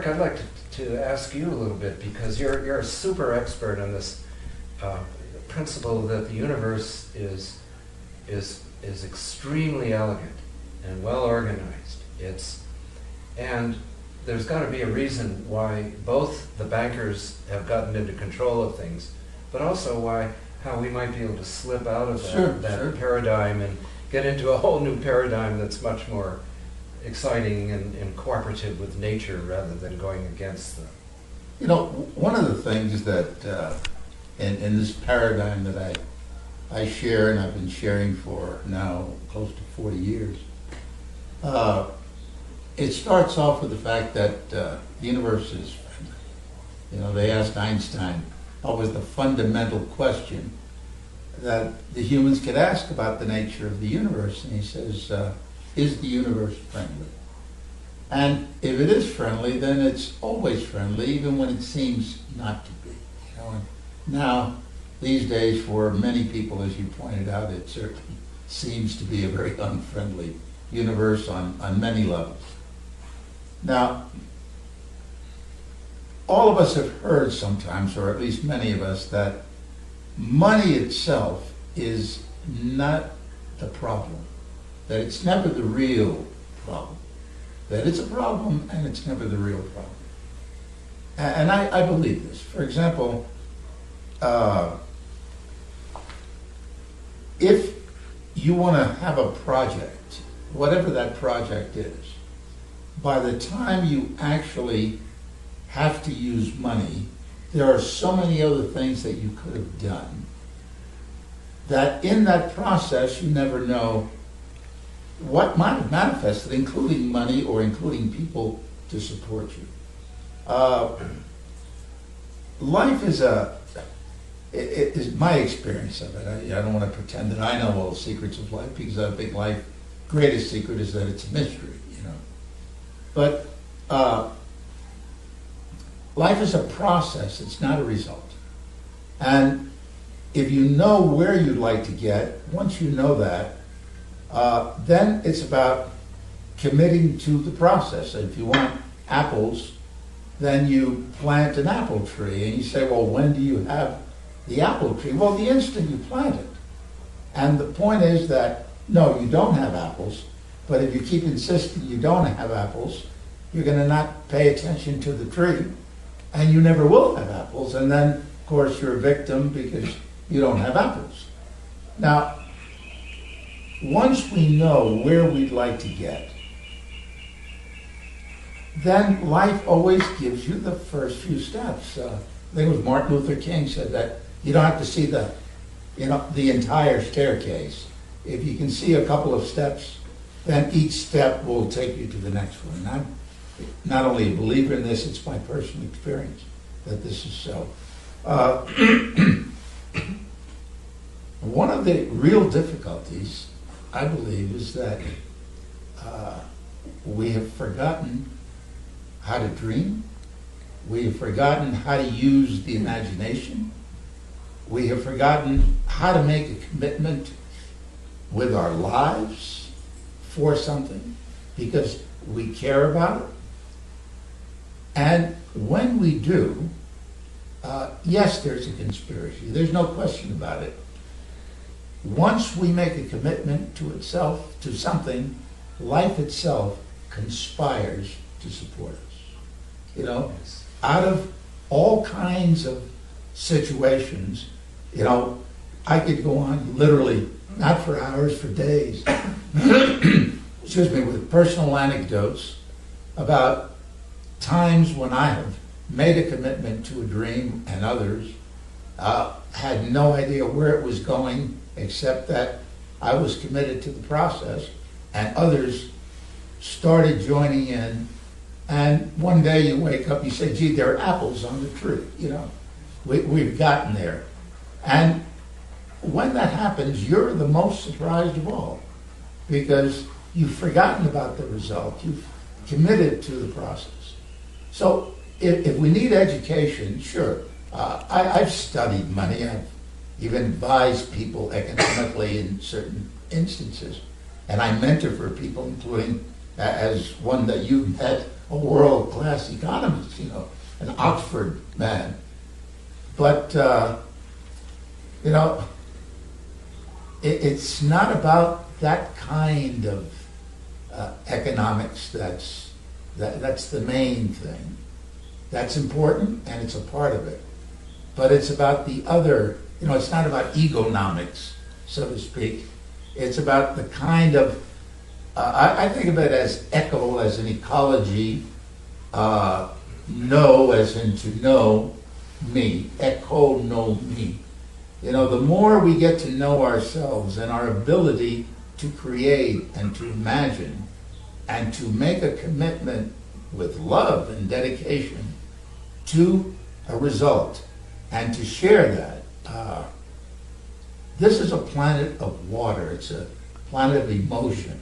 I'd like to ask you a little bit, because you're a super expert on this principle that the universe is extremely elegant and well organized. And there's got to be a reason why both the bankers have gotten into control of things, but also how we might be able to slip out of that paradigm and get into a whole new paradigm that's much more exciting and cooperative with nature rather than going against them. You know, one of the things that in this paradigm that I share, and I've been sharing for now close to 40 years, it starts off with the fact that the universe is friendly. You know, they asked Einstein what was the fundamental question that the humans could ask about the nature of the universe, and he says, is the universe friendly? And if it is friendly, then it's always friendly, even when it seems not to be. You know, and now, these days, for many people, as you pointed out, it certainly seems to be a very unfriendly universe on many levels. Now, all of us have heard sometimes, or at least many of us, that money itself is not the problem, that it's never the real problem, that it's a problem and it's never the real problem. And I believe this. For example, if you want to have a project, whatever that project is, by the time you actually have to use money, there are so many other things that you could have done that in that process you never know what might have manifested, including money or including people to support you. Life is my experience of it. I don't want to pretend that I know all the secrets of life, because I think life's greatest secret is that it's a mystery, you know. But life is a process, it's not a result. And if you know where you'd like to get, once you know that, then it's about committing to the process. If you want apples, then you plant an apple tree, and you say, well, when do you have the apple tree? Well, the instant you plant it. And the point is that, no, you don't have apples, but if you keep insisting you don't have apples, you're going to not pay attention to the tree, and you never will have apples, and then, of course, you're a victim because you don't have apples. Now, once we know where we'd like to get, then life always gives you the first few steps. I think it was Martin Luther King said that you don't have to see the entire staircase. If you can see a couple of steps, then each step will take you to the next one. And I'm not only a believer in this, it's my personal experience that this is so. One of the real difficulties, I believe, is that we have forgotten how to dream. We have forgotten how to use the imagination. We have forgotten how to make a commitment with our lives for something because we care about it. And when we do, yes, there's a conspiracy. There's no question about it. Once we make a commitment to itself, to something, life itself conspires to support us. You know, out of all kinds of situations, you know, I could go on literally, not for hours, for days, excuse me, with personal anecdotes about times when I have made a commitment to a dream and others had no idea where it was going, except that I was committed to the process, and others started joining in. And one day you wake up, you say, gee, there are apples on the tree, you know. We've gotten there. And when that happens, you're the most surprised of all, because you've forgotten about the result. You've committed to the process. So if we need education, sure. I've studied money. I've even advised people economically in certain instances. And I mentor for people, including as one that you met, a world-class economist, an Oxford man. But, it's not about that kind of economics that's the main thing. That's important, and it's a part of it. But it's about the other, it's not about egonomics, so to speak. It's about the kind of, I think of it as eco, as in ecology, know, as in to know me, eco, know me. The more we get to know ourselves and our ability to create and to imagine and to make a commitment with love and dedication to a result and to share that. This is a planet of water. It's a planet of emotion.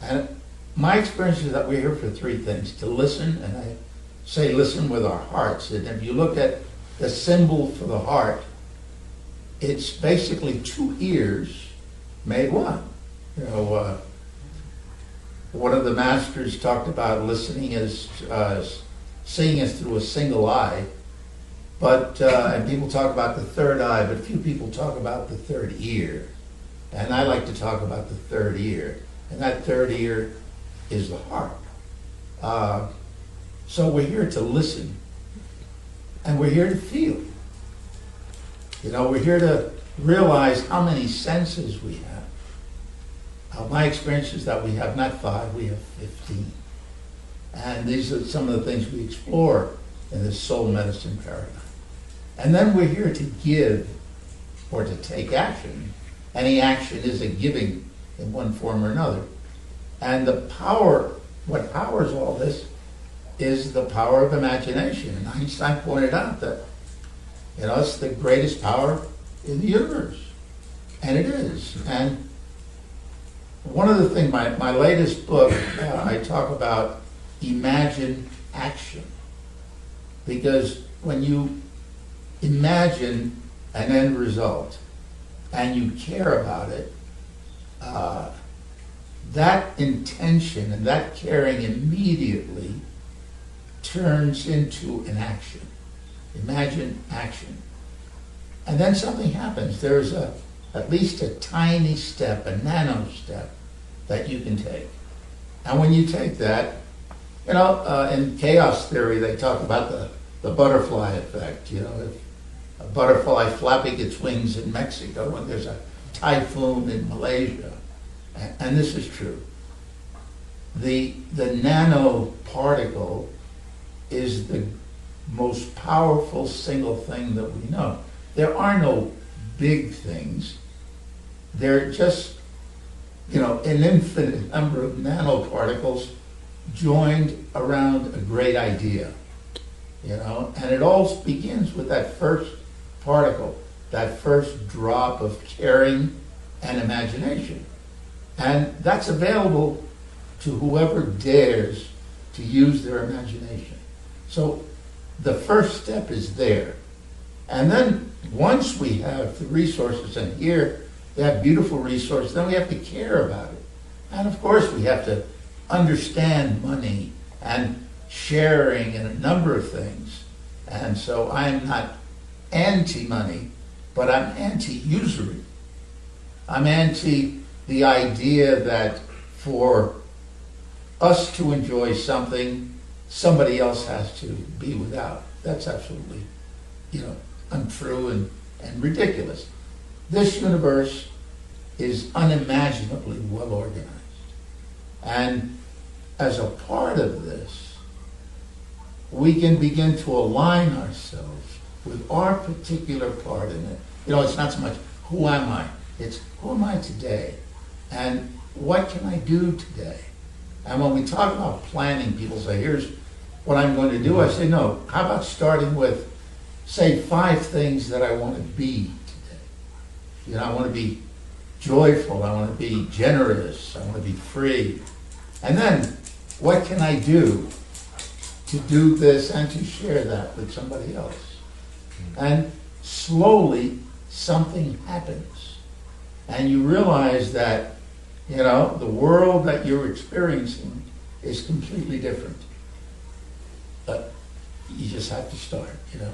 And my experience is that we're here for three things: to listen, and I say listen with our hearts. And if you look at the symbol for the heart, it's basically two ears made one. One of the masters talked about listening as seeing as through a single eye, but and people talk about the third eye, but few people talk about the third ear. And I like to talk about the third ear, and that third ear is the heart. So we're here to listen, and we're here to feel. We're here to realize how many senses we have. My experience is that we have not 5, we have 15. And these are some of the things we explore in this soul medicine paradigm. And then we're here to give or to take action. Any action is a giving in one form or another. And the power, what powers all this, is the power of imagination. And Einstein pointed out that it's the greatest power in the universe. And it is. And one of the things, my latest book, I talk about imagine action. Because when you imagine an end result and you care about it, that intention and that caring immediately turns into an action. Imagine action. And then something happens. There's at least a tiny step, a nano step, that you can take. And when you take that, in chaos theory, they talk about the butterfly effect. If a butterfly flapping its wings in Mexico when there's a typhoon in Malaysia. And this is true. The nanoparticle is the most powerful single thing that we know. There are no big things. They're just, an infinite number of nanoparticles joined around a great idea. And it all begins with that first particle, that first drop of caring and imagination. And that's available to whoever dares to use their imagination. So the first step is there. And then once we have the resources, and here they have beautiful resources, then we have to care about it. And of course we have to understand money and sharing and a number of things. And so I'm not anti-money, but I'm anti-usury. I'm anti the idea that for us to enjoy something, somebody else has to be without. That's absolutely, untrue and ridiculous. This universe is unimaginably well organized. And as a part of this, we can begin to align ourselves with our particular part in it. It's not so much who am I, it's who am I today? And what can I do today? And when we talk about planning, people say, here's what I'm going to do. I say, no, how about starting with, say, 5 things that I want to be today? I want to be joyful, I want to be generous, I want to be free. And then, what can I do to do this and to share that with somebody else? And slowly, something happens. And you realize that You know, the world that you're experiencing is completely different. But you just have to start, you know.